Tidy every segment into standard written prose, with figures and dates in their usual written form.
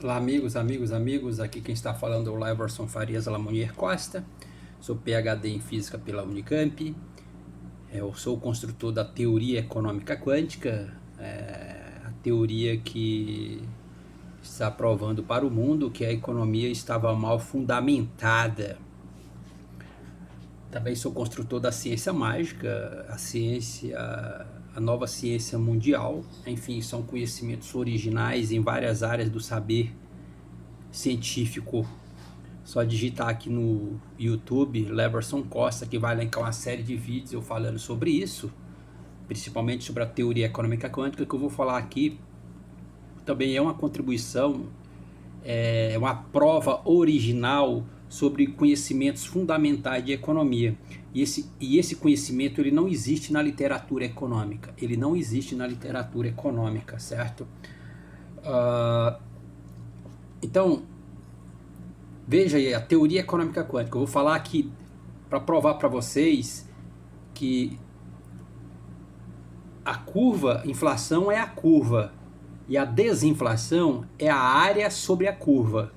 Olá, amigos, aqui quem está falando é o Leverson Farias Lamonnier Costa, sou PhD em Física pela Unicamp, eu sou construtor da teoria econômica quântica, a teoria que está provando para o mundo que a economia estava mal fundamentada. Também sou construtor da ciência mágica, a nova ciência mundial. Enfim, são conhecimentos originais em várias áreas do saber científico. Só digitar aqui no YouTube Leverson Costa, que vai linkar uma série de vídeos eu falando sobre isso, principalmente sobre a teoria econômica quântica, que eu vou falar aqui. Também é uma contribuição, é uma prova original sobre conhecimentos fundamentais de economia. E esse conhecimento ele não existe na literatura econômica. Ele não existe na literatura econômica, certo? Então, veja aí a teoria econômica quântica. Eu vou falar aqui para provar para vocês que a curva, inflação é a curva e a desinflação é a área sobre a curva,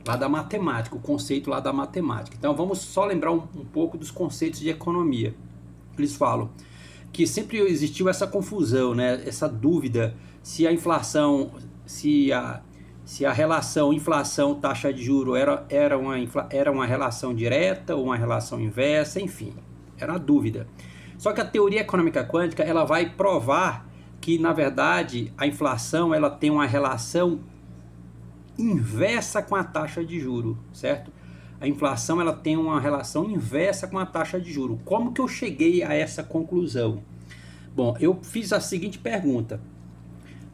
lá da matemática, o conceito lá da matemática. Então vamos só lembrar um pouco dos conceitos de economia. Eles falam que sempre existiu essa confusão, né? Essa dúvida se a inflação, se a relação inflação-taxa de juro era uma relação direta ou uma relação inversa, enfim, era uma dúvida. Só que a teoria econômica quântica ela vai provar que, na verdade, a inflação ela tem uma relação inversa com a taxa de juro, certo? A inflação ela tem uma relação inversa com a taxa de juro. Como que eu cheguei a essa conclusão? Bom, eu fiz a seguinte pergunta.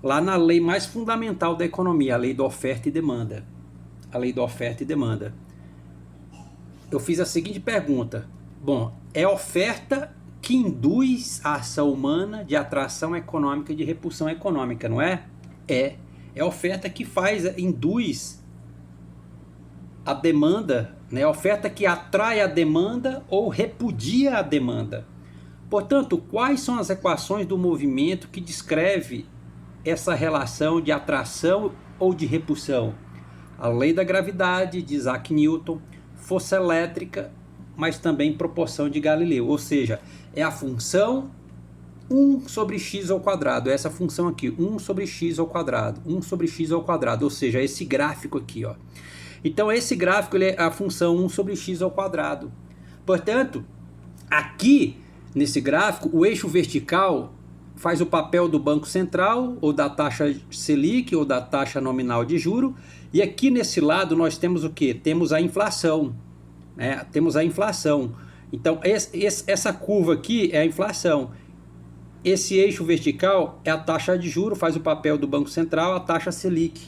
Lá na lei mais fundamental da economia, a lei da oferta e demanda. A lei da oferta e demanda. Eu fiz a seguinte pergunta. Bom, é a oferta que induz a ação humana de atração econômica e de repulsão econômica, não é? É a oferta que induz a demanda, né? A oferta que atrai a demanda ou repudia a demanda. Portanto, quais são as equações do movimento que descreve essa relação de atração ou de repulsão? A lei da gravidade de Isaac Newton, força elétrica, mas também proporção de Galileu, ou seja, é a função 1 sobre x ao quadrado, essa função aqui, 1 sobre x ao quadrado, 1 sobre x ao quadrado, ou seja, esse gráfico aqui, ó. Então esse gráfico ele é a função 1 sobre x ao quadrado. Portanto, aqui nesse gráfico, o eixo vertical faz o papel do Banco Central, ou da taxa Selic, ou da taxa nominal de juro, e aqui nesse lado nós temos o que? Temos a inflação, né? Temos a inflação. Então essa curva aqui é a inflação. Esse eixo vertical é a taxa de juro, faz o papel do Banco Central, a taxa Selic,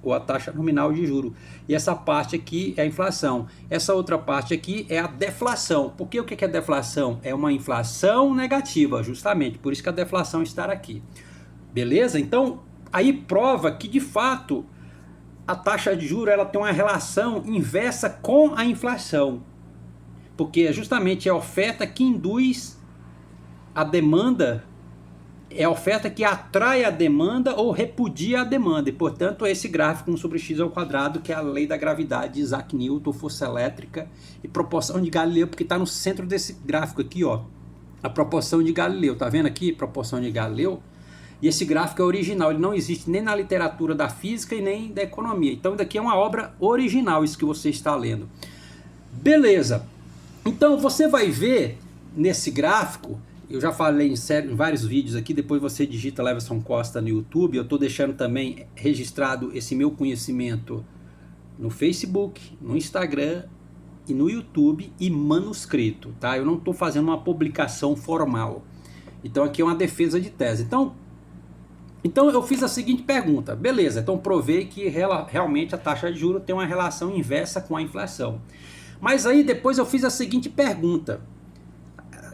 ou a taxa nominal de juro. E essa parte aqui é a inflação. Essa outra parte aqui é a deflação. Por que o que é deflação? É uma inflação negativa, justamente. Por isso que a deflação está aqui. Beleza? Então, aí prova que, de fato, a taxa de juro ela tem uma relação inversa com a inflação. Porque justamente é a oferta que induz a demanda, é a oferta que atrai a demanda ou repudia a demanda. E, portanto, esse gráfico 1 sobre x ao quadrado, que é a lei da gravidade de Isaac Newton, força elétrica e proporção de Galileu, porque está no centro desse gráfico aqui, ó. A proporção de Galileu. Tá vendo aqui? Proporção de Galileu. E esse gráfico é original. Ele não existe nem na literatura da física e nem da economia. Então, daqui é uma obra original, isso que você está lendo. Beleza. Então, você vai ver nesse gráfico... Eu já falei em vários vídeos aqui, depois você digita Leverson Costa no YouTube. Eu estou deixando também registrado esse meu conhecimento no Facebook, no Instagram e no YouTube e manuscrito, tá? Eu não estou fazendo uma publicação formal. Então aqui é uma defesa de tese. Então eu fiz a seguinte pergunta. Beleza, então provei que realmente a taxa de juros tem uma relação inversa com a inflação. Mas aí depois eu fiz a seguinte pergunta.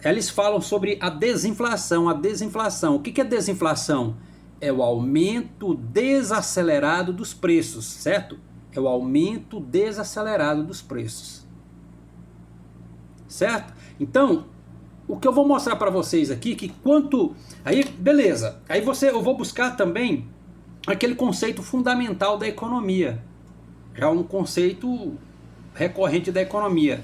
Eles falam sobre a desinflação. A desinflação. O que é desinflação? É o aumento desacelerado dos preços, certo? É o aumento desacelerado dos preços. Certo? Então, o que eu vou mostrar para vocês aqui, que quanto... Aí, beleza. Aí eu vou buscar também aquele conceito fundamental da economia, já um conceito recorrente da economia.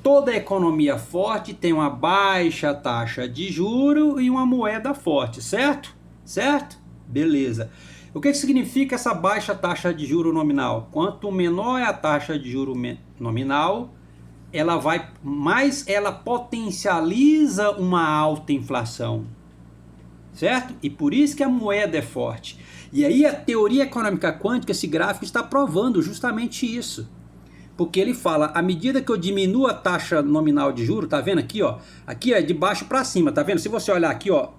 Toda economia forte tem uma baixa taxa de juro e uma moeda forte, certo? Certo? Beleza. O que significa essa baixa taxa de juro nominal? Quanto menor é a taxa de juro nominal, mais ela potencializa uma alta inflação, certo? E por isso que a moeda é forte. E aí a teoria econômica quântica, esse gráfico está provando justamente isso. Porque ele fala, à medida que eu diminuo a taxa nominal de juros, tá vendo aqui, ó? Aqui é de baixo para cima, tá vendo? Se você olhar aqui, ó,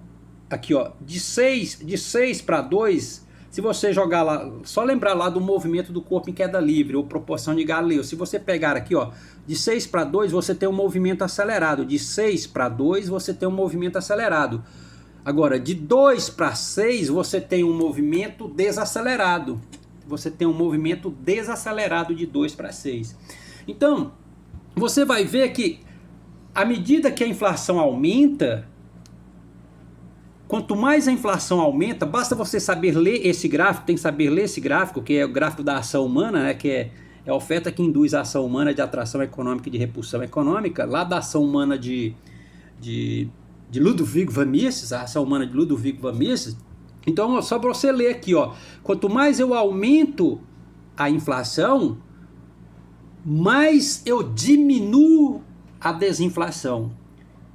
de 6 para 2, se você jogar lá, só lembrar lá do movimento do corpo em queda livre, ou proporção de Galileu. Se você pegar aqui, ó, de 6 para 2, você tem um movimento acelerado. De 6 para 2, você tem um movimento acelerado. Agora, de 2 para 6, você tem um movimento desacelerado. Você tem um movimento desacelerado de 2 para 6. Então, você vai ver que, à medida que a inflação aumenta, quanto mais a inflação aumenta, basta você saber ler esse gráfico, tem que saber ler esse gráfico, que é o gráfico da ação humana, né, que é a oferta que induz a ação humana de atração econômica e de repulsão econômica, lá da ação humana de Ludwig von Mises, a ação humana de Ludwig von Mises. Então, só para você ler aqui, ó, quanto mais eu aumento a inflação, mais eu diminuo a desinflação.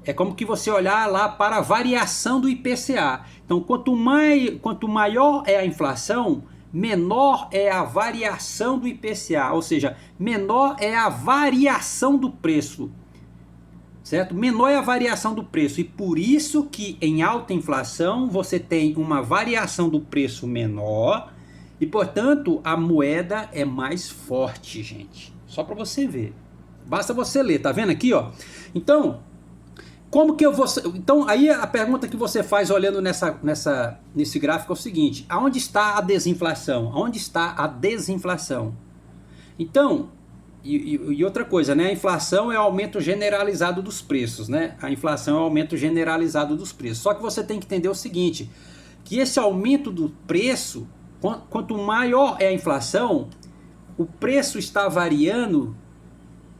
É como que você olhar lá para a variação do IPCA. Então, quanto maior é a inflação, menor é a variação do IPCA, ou seja, menor é a variação do preço. Certo? Menor é a variação do preço, e por isso que em alta inflação você tem uma variação do preço menor e, portanto, a moeda é mais forte, gente. Só para você ver. Basta você ler, tá vendo aqui, ó? Então, como que eu vou... Então, aí a pergunta que você faz olhando nesse gráfico é o seguinte: aonde está a desinflação? Aonde está a desinflação? Então, e outra coisa, né? A inflação é o aumento generalizado dos preços, né? A inflação é o aumento generalizado dos preços. Só que você tem que entender o seguinte, que esse aumento do preço, quanto maior é a inflação, o preço está variando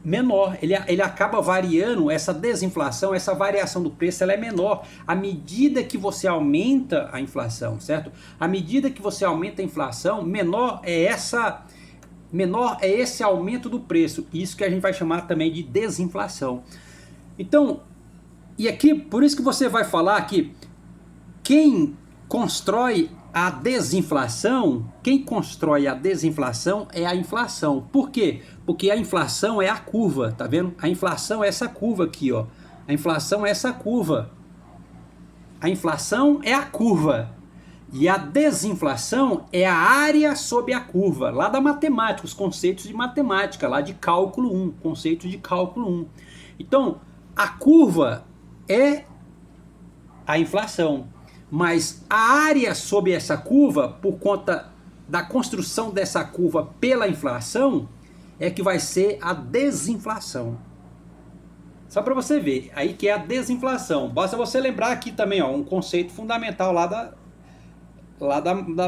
menor. Ele acaba variando, essa desinflação, essa variação do preço, ela é menor à medida que você aumenta a inflação, certo? À medida que você aumenta a inflação, menor é esse aumento do preço. Isso que a gente vai chamar também de desinflação. Então, e aqui, por isso que você vai falar que quem constrói a desinflação é a inflação. Por quê? Porque a inflação é a curva, tá vendo? A inflação é essa curva aqui, ó. A inflação é essa curva. A inflação é a curva. E a desinflação é a área sob a curva, lá da matemática, os conceitos de matemática, lá de cálculo 1, conceitos de cálculo 1. Então, a curva é a inflação, mas a área sob essa curva, por conta da construção dessa curva pela inflação, é que vai ser a desinflação. Só para você ver, aí que é a desinflação. Basta você lembrar aqui também, ó, um conceito fundamental lá da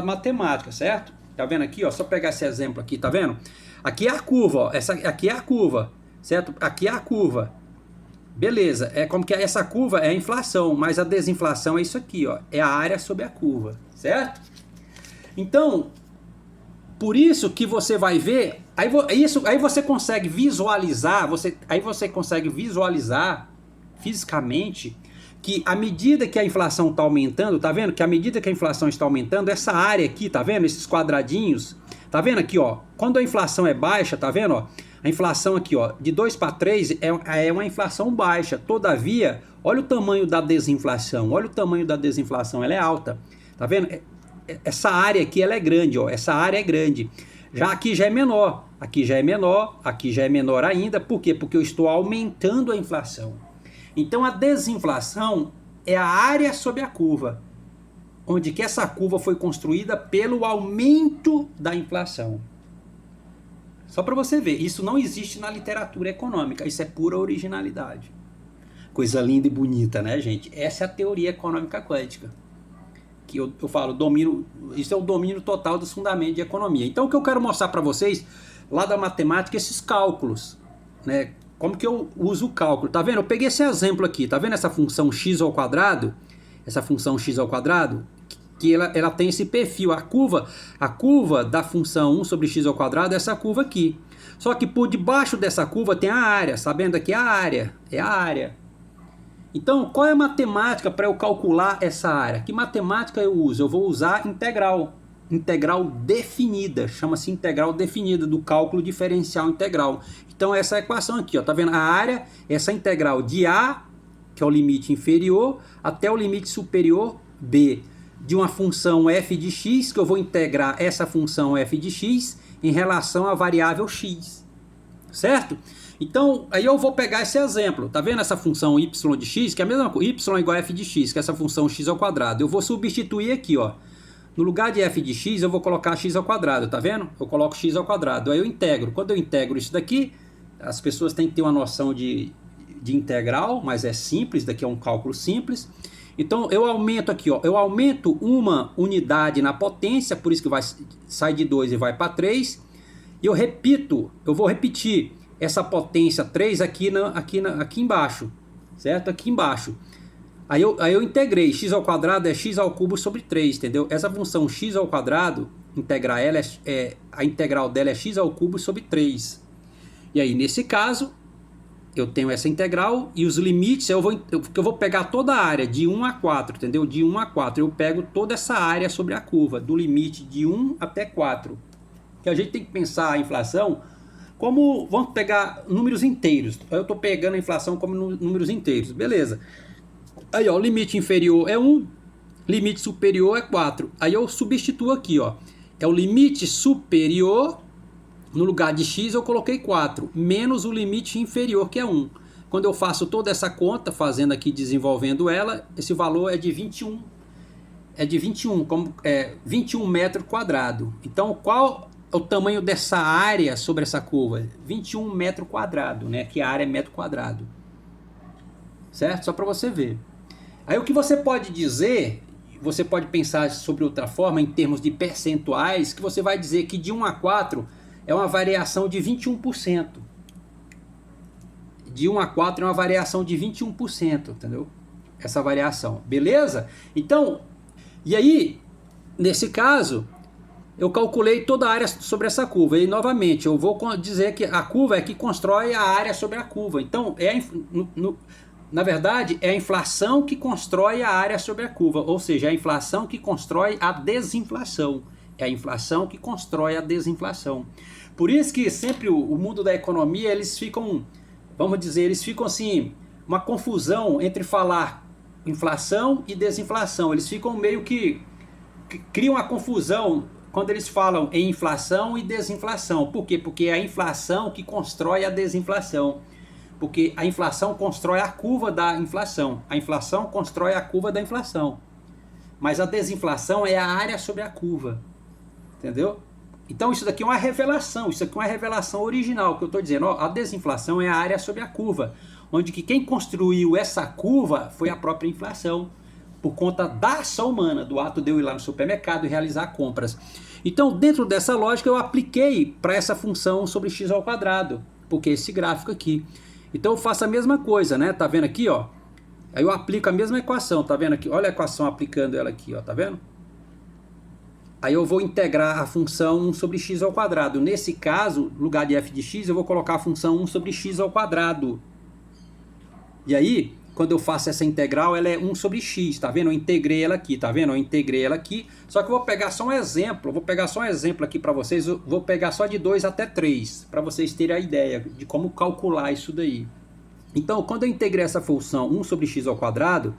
matemática, certo? Tá vendo aqui, ó? Só pegar esse exemplo aqui, tá vendo? Aqui é a curva, ó. Aqui é a curva, certo? Aqui é a curva. Beleza, é como que essa curva é a inflação, mas a desinflação é isso aqui, ó. É a área sobre a curva, certo? Então, por isso que você vai ver, aí você consegue visualizar, aí você consegue visualizar fisicamente que à medida que a inflação está aumentando, tá vendo? Que à medida que a inflação está aumentando, essa área aqui, tá vendo? Esses quadradinhos, tá vendo aqui, ó? Quando a inflação é baixa, tá vendo, ó? A inflação aqui, ó, de 2 para 3 é uma inflação baixa. Todavia, olha o tamanho da desinflação, ela é alta. Tá vendo? Essa área aqui, ela é grande, ó. Essa área é grande. Já aqui já é menor, aqui já é menor, aqui já é menor ainda. Por quê? Porque eu estou aumentando a inflação. Então a desinflação é a área sob a curva, onde que essa curva foi construída pelo aumento da inflação. Só para você ver, isso não existe na literatura econômica, isso é pura originalidade. Coisa linda e bonita, né, gente? Essa é a teoria econômica quântica, que eu falo, domínio, isso é o domínio total dos fundamentos de economia. Então o que eu quero mostrar para vocês, lá da matemática, esses cálculos, né? Como que eu uso o cálculo, tá vendo? Eu peguei esse exemplo aqui, tá vendo essa função x ao quadrado? Essa função x ao quadrado, que ela tem esse perfil, a curva da função 1 sobre x ao quadrado é essa curva aqui. Só que por debaixo dessa curva tem a área, sabendo aqui a área, é a área. Então, qual é a matemática para eu calcular essa área? Que matemática eu uso? Eu vou usar integral. Integral definida, chama-se integral definida, do cálculo diferencial integral. Então, essa equação aqui, ó, tá vendo? A área, essa integral de A, que é o limite inferior, até o limite superior, B, de uma função f de x, que eu vou integrar essa função f de x em relação à variável x. Certo? Então, aí eu vou pegar esse exemplo, tá vendo essa função y de x, que é a mesma coisa, y igual a f de x, que é essa função x ao quadrado. Eu vou substituir aqui, ó. No lugar de f de x, eu vou colocar x ao quadrado, tá vendo? Eu coloco x ao quadrado, aí eu integro. Quando eu integro isso daqui, as pessoas têm que ter uma noção de integral, mas é simples, daqui é um cálculo simples. Então, eu aumento aqui, ó, eu aumento uma unidade na potência, por isso que sai de 2 e vai para 3. E eu vou repetir essa potência 3 aqui embaixo, certo? Aqui embaixo. Aí eu integrei, x ao quadrado é x ao cubo sobre 3, entendeu? Essa função x ao quadrado, integrar ela, a integral dela é x ao cubo sobre 3. E aí, nesse caso, eu tenho essa integral e os limites, eu vou pegar toda a área de 1 a 4, entendeu? De 1 a 4, eu pego toda essa área sobre a curva, do limite de 1 até 4. Que a gente tem que pensar a inflação como, vamos pegar números inteiros. Eu estou pegando a inflação como números inteiros, beleza. Aí, ó, o limite inferior é 1, limite superior é 4. Aí eu substituo aqui, ó. É o limite superior, no lugar de x eu coloquei 4, menos o limite inferior, que é 1. Quando eu faço toda essa conta, fazendo aqui, desenvolvendo ela, esse valor é de 21. É de 21, 21 metros quadrados. Então, qual é o tamanho dessa área sobre essa curva? 21 metros quadrados, né? Que a área é metro quadrado. Certo? Só para você ver. Aí o que você pode dizer, você pode pensar sobre outra forma, em termos de percentuais, que você vai dizer que de 1 a 4 é uma variação de 21%. De 1 a 4 é uma variação de 21%, entendeu? Essa variação, beleza? Então, e aí, nesse caso, eu calculei toda a área sobre essa curva. E, novamente, eu vou dizer que a curva é que constrói a área sobre a curva. Então, na verdade, é a inflação que constrói a área sobre a curva. Ou seja, é a inflação que constrói a desinflação. É a inflação que constrói a desinflação. Por isso que sempre o mundo da economia, eles ficam, vamos dizer, eles ficam assim, uma confusão entre falar inflação e desinflação. Eles ficam meio que criam uma confusão quando eles falam em inflação e desinflação. Por quê? Porque é a inflação que constrói a desinflação. Porque a inflação constrói a curva da inflação. A inflação constrói a curva da inflação. Mas a desinflação é a área sobre a curva. Entendeu? Então isso daqui é uma revelação. Isso aqui é uma revelação original que eu estou dizendo. Ó, a desinflação é a área sobre a curva. Onde que quem construiu essa curva foi a própria inflação. Por conta da ação humana, do ato de eu ir lá no supermercado e realizar compras. Então, dentro dessa lógica, eu apliquei para essa função sobre x ao quadrado, porque é esse gráfico aqui. Então, eu faço a mesma coisa, né? Tá vendo aqui, ó? Aí eu aplico a mesma equação, tá vendo aqui? Olha a equação aplicando ela aqui, ó, tá vendo? Aí eu vou integrar a função 1 sobre x ao quadrado. Nesse caso, no lugar de f de x, eu vou colocar a função 1 sobre x ao quadrado. E aí, quando eu faço essa integral, ela é 1 sobre x, tá vendo? Eu integrei ela aqui, tá vendo? Eu integrei ela aqui, só que eu vou pegar só um exemplo, aqui para vocês, eu vou pegar só de 2 até 3, para vocês terem a ideia de como calcular isso daí. Então, quando eu integrei essa função 1 sobre x ao quadrado,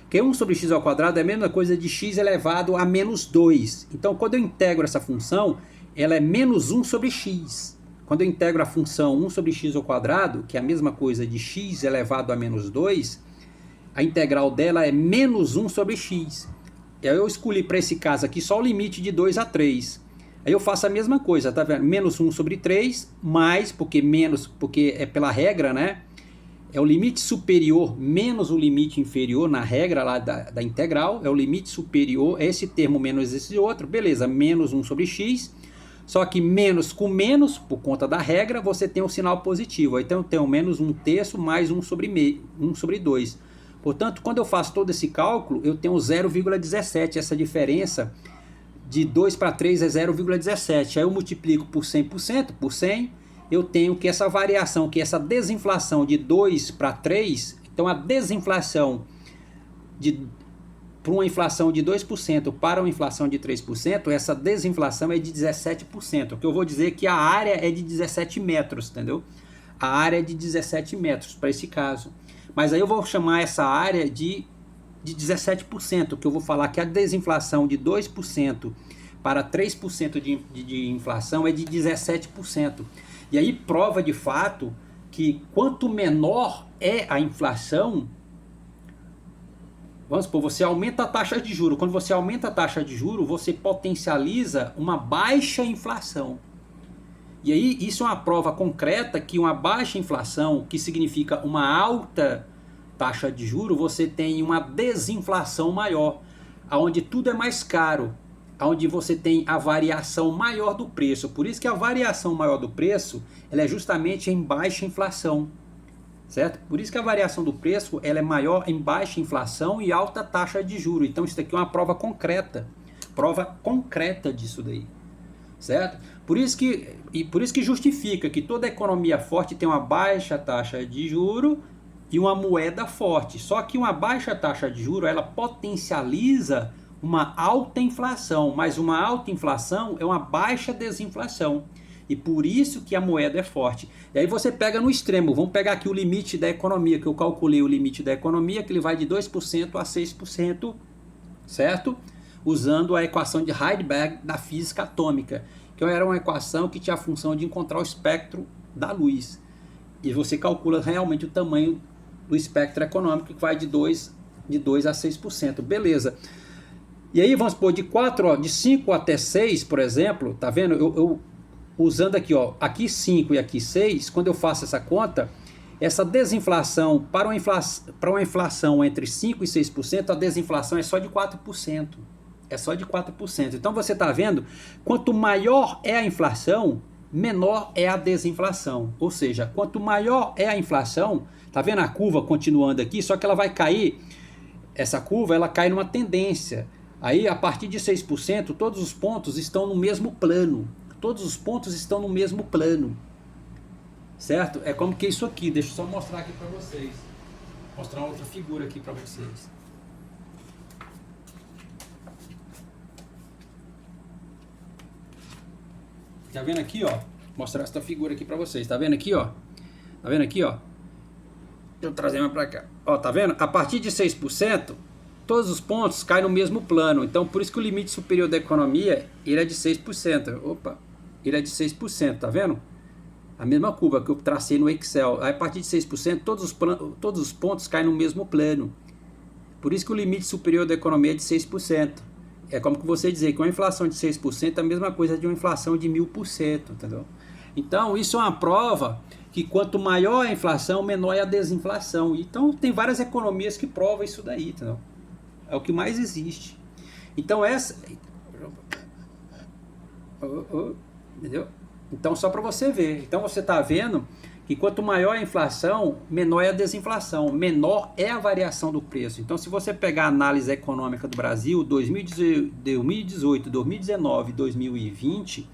que 1 sobre x ao quadrado é a mesma coisa de x elevado a menos 2. Então, quando eu integro essa função, ela é menos 1 sobre x. Quando eu integro a função 1 sobre x ao quadrado, que é a mesma coisa de x elevado a menos 2, a integral dela é menos 1 sobre x. E aí eu escolhi para esse caso aqui só o limite de 2 a 3. Aí eu faço a mesma coisa, tá vendo? Menos 1 sobre 3, mais, porque é pela regra, né? É o limite superior menos o limite inferior na regra lá da integral. É o limite superior, é esse termo menos esse outro. Beleza, menos 1 sobre x. Só que menos com menos, por conta da regra, você tem um sinal positivo. Então eu tenho menos 1/3 mais 1 sobre 2. Portanto, quando eu faço todo esse cálculo, eu tenho 0,17. Essa diferença de 2 para 3 é 0,17. Aí eu multiplico por 100%, por 100, eu tenho que essa variação, que essa desinflação de 2 para 3, então a desinflação para uma inflação de 2% para uma inflação de 3%, essa desinflação é de 17%. O que eu vou dizer é que a área é de 17 metros, entendeu? A área é de 17 metros para esse caso. Mas aí eu vou chamar essa área de 17%, que eu vou falar que a desinflação de 2% para 3% de inflação é de 17%. E aí prova de fato que quanto menor é a inflação, vamos supor, você aumenta a taxa de juros. Quando você aumenta a taxa de juros, você potencializa uma baixa inflação. E aí isso é uma prova concreta que uma baixa inflação, que significa uma alta taxa de juros, você tem uma desinflação maior, onde tudo é mais caro, onde você tem a variação maior do preço. Por isso que a variação maior do preço, ela é justamente em baixa inflação, certo? Por isso que a variação do preço, ela é maior em baixa inflação e alta taxa de juros. Então isso daqui é uma prova concreta disso daí, certo? Por isso que justifica que toda economia forte tem uma baixa taxa de juros e uma moeda forte. Só que uma baixa taxa de juros, ela potencializa uma alta inflação, mas uma alta inflação é uma baixa desinflação. E por isso que a moeda é forte. E aí você pega no extremo, vamos pegar aqui o limite da economia, que eu calculei o limite da economia, que ele vai de 2% a 6%, certo? Usando a equação de Heisenberg da física atômica, que era uma equação que tinha a função de encontrar o espectro da luz. E você calcula realmente o tamanho do espectro econômico, que vai de 2 a 6%. Beleza. E aí vamos supor, de 5 até 6, por exemplo, tá vendo? Eu usando aqui, ó, aqui 5 e aqui 6, quando eu faço essa conta, essa desinflação, para uma inflação entre 5 e 6%, a desinflação é só de 4%. É só de 4%. Então você está vendo, quanto maior é a inflação, menor é a desinflação. Ou seja, quanto maior é a inflação, tá vendo a curva continuando aqui, só que ela vai cair, essa curva ela cai numa tendência. Aí a partir de 6%, todos os pontos estão no mesmo plano. Todos os pontos estão no mesmo plano. Certo? É como que isso aqui, deixa eu só mostrar aqui para vocês. Mostrar uma outra figura aqui para vocês. Tá vendo aqui, ó? Mostrar essa figura aqui para vocês. Tá vendo aqui, ó? Tá vendo aqui, ó? Deixa eu trazer mais para cá. Ó, tá vendo? A partir de 6%, todos os pontos caem no mesmo plano. Então, por isso que o limite superior da economia, ele é de 6%. Opa, ele é de 6%, tá vendo? A mesma curva que eu tracei no Excel. Aí, a partir de 6%, todos os pontos caem no mesmo plano. Por isso que o limite superior da economia é de 6%. É como que você dizer que uma inflação de 6% é a mesma coisa de uma inflação de 1000%, entendeu? Então, isso é uma prova que quanto maior a inflação, menor é a desinflação. Então, tem várias economias que provam isso daí, entendeu? É o que mais existe. Então, entendeu? Então, só para você ver. Então, você está vendo que quanto maior a inflação, menor é a desinflação, menor é a variação do preço. Então, se você pegar a análise econômica do Brasil, 2018, 2019, 2020,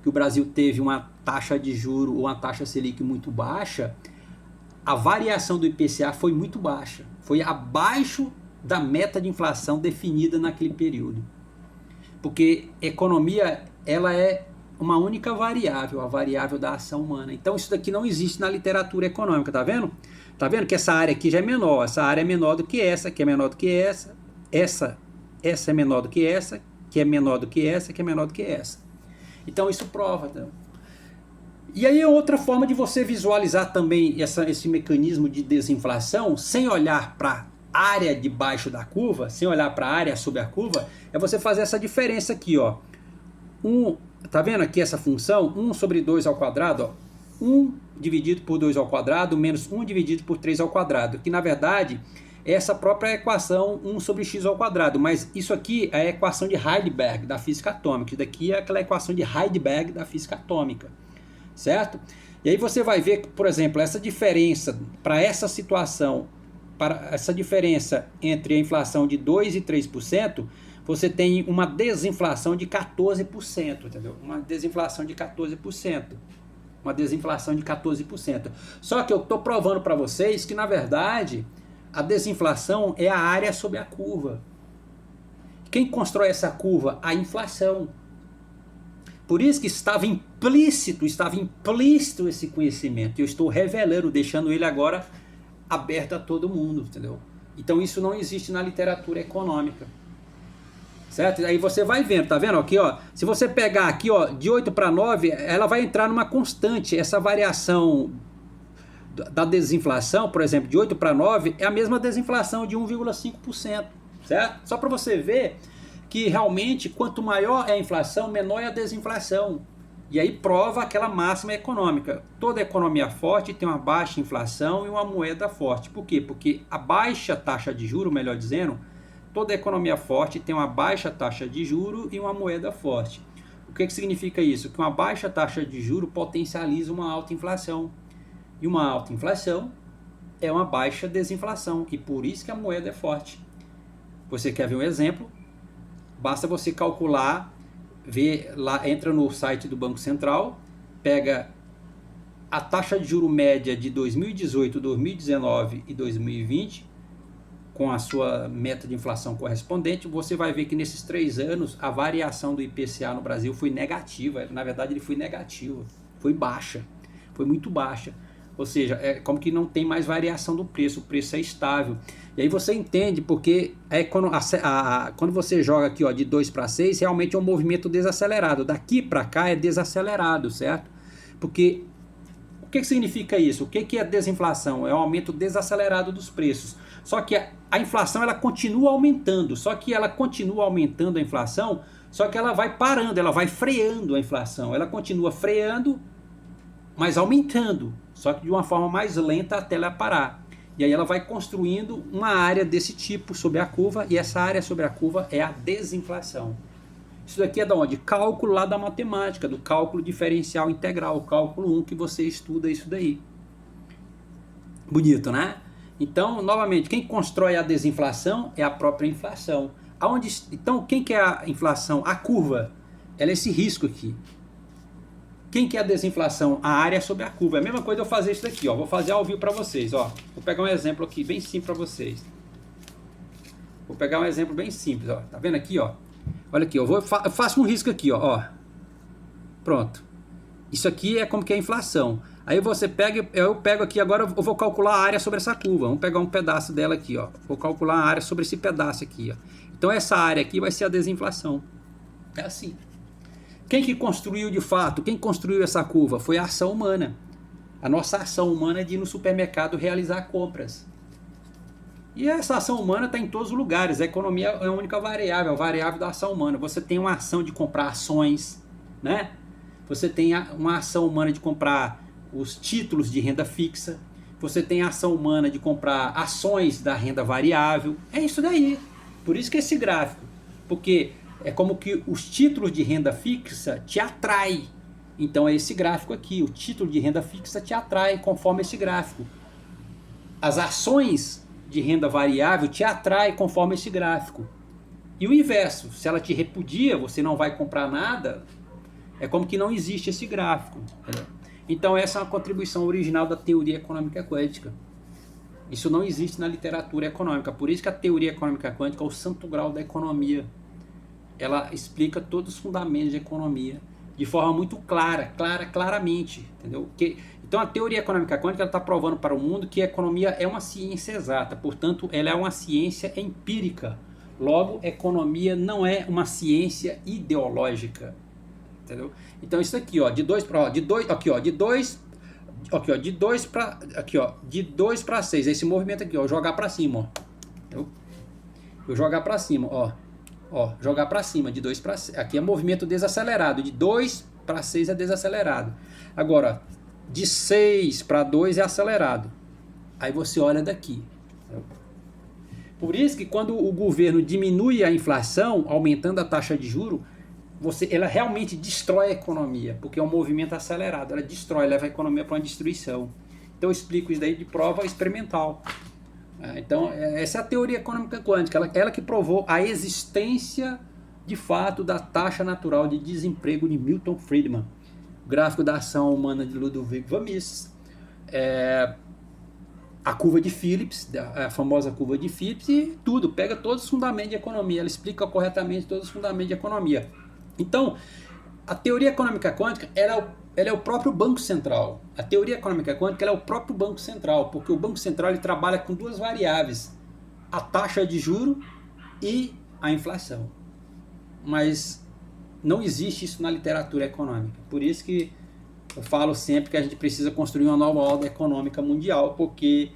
que o Brasil teve uma taxa de juros, uma taxa Selic muito baixa, a variação do IPCA foi muito baixa, foi abaixo da meta de inflação definida naquele período. Porque economia, ela é uma única variável, a variável da ação humana. Então isso daqui não existe na literatura econômica, tá vendo? Tá vendo que essa área aqui já é menor, essa área é menor do que essa, que é menor do que essa é menor do que essa, que é menor do que essa, que é menor do que essa. Então isso prova, tá? E aí é outra forma de você visualizar também esse mecanismo de desinflação, sem olhar para a área debaixo da curva, sem olhar para a área sob a curva, é você fazer essa diferença aqui, ó. Tá vendo aqui essa função? 1 sobre 2 ao quadrado, ó. 1 dividido por 2 ao quadrado menos 1 dividido por 3 ao quadrado, que na verdade é essa própria equação 1 sobre x ao quadrado, mas isso aqui é a equação de Heisenberg da física atômica, isso daqui é aquela equação de Heisenberg da física atômica, certo? E aí você vai ver que, por exemplo, essa diferença para essa situação, para essa diferença entre a inflação de 2% e 3%, você tem uma desinflação de 14%, entendeu? Uma desinflação de 14%. Uma desinflação de 14%. Só que eu estou provando para vocês que, na verdade, a desinflação é a área sobre a curva. Quem constrói essa curva? A inflação. Por isso que estava implícito esse conhecimento. Eu estou revelando, deixando ele agora aberto a todo mundo, entendeu? Então isso não existe na literatura econômica. Certo? Aí você vai vendo, tá vendo aqui, ó? Se você pegar aqui, ó, de 8 para 9, ela vai entrar numa constante. Essa variação da desinflação, por exemplo, de 8 para 9, é a mesma desinflação de 1,5%, certo? Só para você ver que realmente quanto maior é a inflação, menor é a desinflação. E aí prova aquela máxima econômica. Toda economia forte tem uma baixa inflação e uma moeda forte. Por quê? Porque a baixa taxa de juros, melhor dizendo, toda economia forte tem uma baixa taxa de juros e uma moeda forte. O que significa isso? Que uma baixa taxa de juros potencializa uma alta inflação. E uma alta inflação é uma baixa desinflação. E por isso que a moeda é forte. Você quer ver um exemplo? Basta você calcular, ver lá, entra no site do Banco Central, pega a taxa de juros média de 2018, 2019 e 2020, com a sua meta de inflação correspondente, você vai ver que nesses 3 anos a variação do IPCA no Brasil foi negativa. Na verdade, ele foi negativo, foi baixa, foi muito baixa. Ou seja, é como que não tem mais variação do preço, o preço é estável. E aí você entende porque quando você joga aqui, ó, de 2 para 6, realmente é um movimento desacelerado. Daqui para cá é desacelerado, certo? Porque o que significa isso? O que é desinflação? É um aumento desacelerado dos preços. Só que a inflação ela continua aumentando, só que ela continua aumentando a inflação, só que ela vai parando, ela vai freando a inflação. Ela continua freando, mas aumentando, só que de uma forma mais lenta até ela parar. E aí ela vai construindo uma área desse tipo sobre a curva, e essa área sobre a curva é a desinflação. Isso daqui é da onde? Cálculo lá da matemática, do cálculo diferencial integral, o cálculo 1 que você estuda isso daí. Bonito, né? Então, novamente, quem constrói a desinflação é a própria inflação. Então, quem que é a inflação? A curva. Ela é esse risco aqui. Quem que é a desinflação? A área sobre a curva. É a mesma coisa eu fazer isso daqui, ó. Vou fazer ao vivo para vocês, ó. Vou pegar um exemplo aqui bem simples para vocês. Vou pegar um exemplo bem simples, ó. Tá vendo aqui, ó? Olha aqui, eu faço um risco aqui, ó. Pronto. Isso aqui é como que é a inflação. Aí você pega, eu pego aqui agora, eu vou calcular a área sobre essa curva. Vamos pegar um pedaço dela aqui, ó. Vou calcular a área sobre esse pedaço aqui, ó. Então essa área aqui vai ser a desinflação. É assim. Quem que construiu de fato? Quem construiu essa curva? Foi a ação humana. A nossa ação humana de ir no supermercado realizar compras. E essa ação humana está em todos os lugares. A economia é a única variável, a variável da ação humana. Você tem uma ação de comprar ações, né? Você tem uma ação humana de comprar os títulos de renda fixa. Você tem a ação humana de comprar ações da renda variável. É isso daí. Por isso que esse gráfico. Porque é como que os títulos de renda fixa te atraem. Então é esse gráfico aqui. O título de renda fixa te atrai conforme esse gráfico. As ações de renda variável te atrai conforme esse gráfico. E o inverso, se ela te repudia, você não vai comprar nada, é como que não existe esse gráfico. Então essa é uma contribuição original da teoria econômica quântica. Isso não existe na literatura econômica, por isso que a teoria econômica quântica é o santo grau da economia. Ela explica todos os fundamentos de economia de forma muito claramente, entendeu? Então a teoria econômica quântica está provando para o mundo que a economia é uma ciência exata, portanto ela é uma ciência empírica. Logo, economia não é uma ciência ideológica, entendeu? Então isso aqui, ó, de 2 para 6, esse movimento aqui, ó, jogar para cima, ó. Entendeu? Eu jogar para cima, ó, jogar para cima, de 2 para 6, aqui é movimento desacelerado, de 2 para 6 é desacelerado. Agora, De 6 para 2 é acelerado. Aí você olha daqui. Por isso que quando o governo diminui a inflação, aumentando a taxa de juros, ela realmente destrói a economia, porque é um movimento acelerado. Ela destrói, leva a economia para uma destruição. Então eu explico isso daí de prova experimental. Então essa é a teoria econômica quântica, ela que provou a existência de fato da taxa natural de desemprego de Milton Friedman, o gráfico da ação humana de Ludwig von Mises, a curva de Phillips, a famosa curva de Phillips, e tudo, pega todos os fundamentos de economia, ela explica corretamente todos os fundamentos de economia. Então, a teoria econômica quântica, ela é o próprio Banco Central. A teoria econômica quântica ela é o próprio Banco Central, porque o Banco Central ele trabalha com duas variáveis, a taxa de juro e a inflação. Mas não existe isso na literatura econômica. Por isso que eu falo sempre que a gente precisa construir uma nova ordem econômica mundial, porque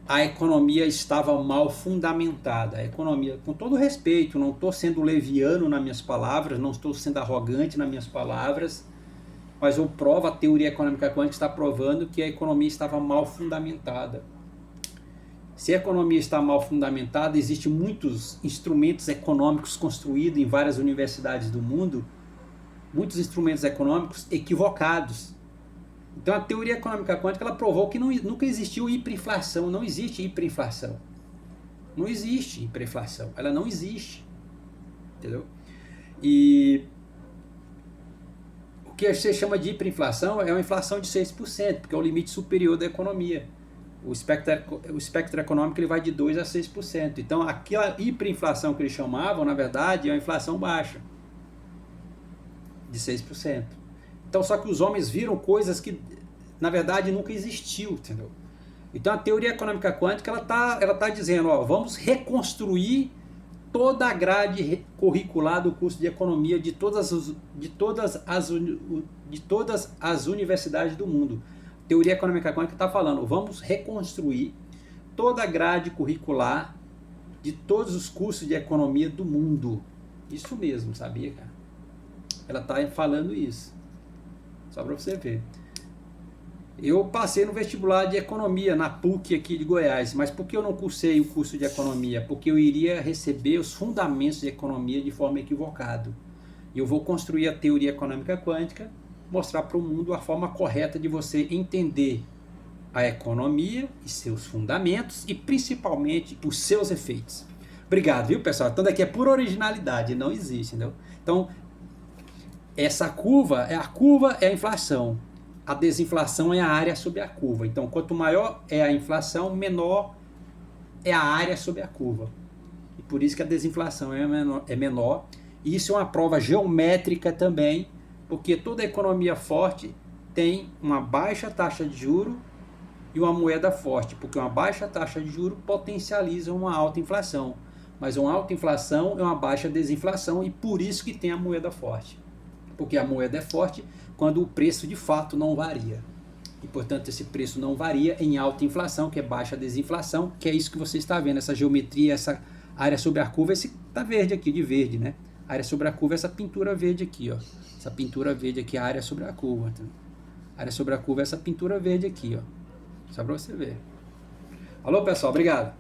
a economia estava mal fundamentada. A economia, com todo respeito, não estou sendo leviano nas minhas palavras, não estou sendo arrogante nas minhas palavras, mas eu provo, a teoria econômica quântica está provando que a economia estava mal fundamentada. Se a economia está mal fundamentada, existem muitos instrumentos econômicos construídos em várias universidades do mundo, muitos instrumentos econômicos equivocados. Então a teoria econômica quântica ela provou que nunca existiu hiperinflação, não existe hiperinflação. Não existe hiperinflação, ela não existe. Entendeu? E o que você chama de hiperinflação é uma inflação de 6%, porque é o limite superior da economia. O espectro econômico ele vai de 2% a 6%. Então aquela hiperinflação que eles chamavam, na verdade, é uma inflação baixa, de 6%. Então, só que os homens viram coisas que, na verdade, nunca existiu, entendeu? Então, a teoria econômica quântica, ela tá dizendo, ó, vamos reconstruir toda a grade curricular do curso de economia de todas as universidades do mundo. A teoria econômica quântica está falando, vamos reconstruir toda a grade curricular de todos os cursos de economia do mundo. Isso mesmo, sabia, cara? Ela está falando isso. Só para você ver. Eu passei no vestibular de economia na PUC aqui de Goiás, mas por que eu não cursei o curso de economia? Porque eu iria receber os fundamentos de economia de forma equivocada. E eu vou construir a teoria econômica quântica, mostrar para o mundo a forma correta de você entender a economia e seus fundamentos e principalmente os seus efeitos. Obrigado, viu, pessoal? Então daqui é pura originalidade, não existe, entendeu? Então, essa curva é a inflação. A desinflação é a área sobre a curva. Então, quanto maior é a inflação, menor é a área sobre a curva. E por isso que a desinflação é menor. E isso é uma prova geométrica também, porque toda economia forte tem uma baixa taxa de juros e uma moeda forte, porque uma baixa taxa de juros potencializa uma alta inflação. Mas uma alta inflação é uma baixa desinflação e por isso que tem a moeda forte. Porque a moeda é forte quando o preço de fato não varia. E, portanto, esse preço não varia em alta inflação, que é baixa desinflação, que é isso que você está vendo, essa geometria, essa área sobre a curva, esse tá verde aqui, de verde, né? A área sobre a curva é essa pintura verde aqui, ó. Essa pintura verde aqui é a área sobre a curva. Tá? A área sobre a curva é essa pintura verde aqui, ó. Só para você ver. Alô, pessoal, obrigado.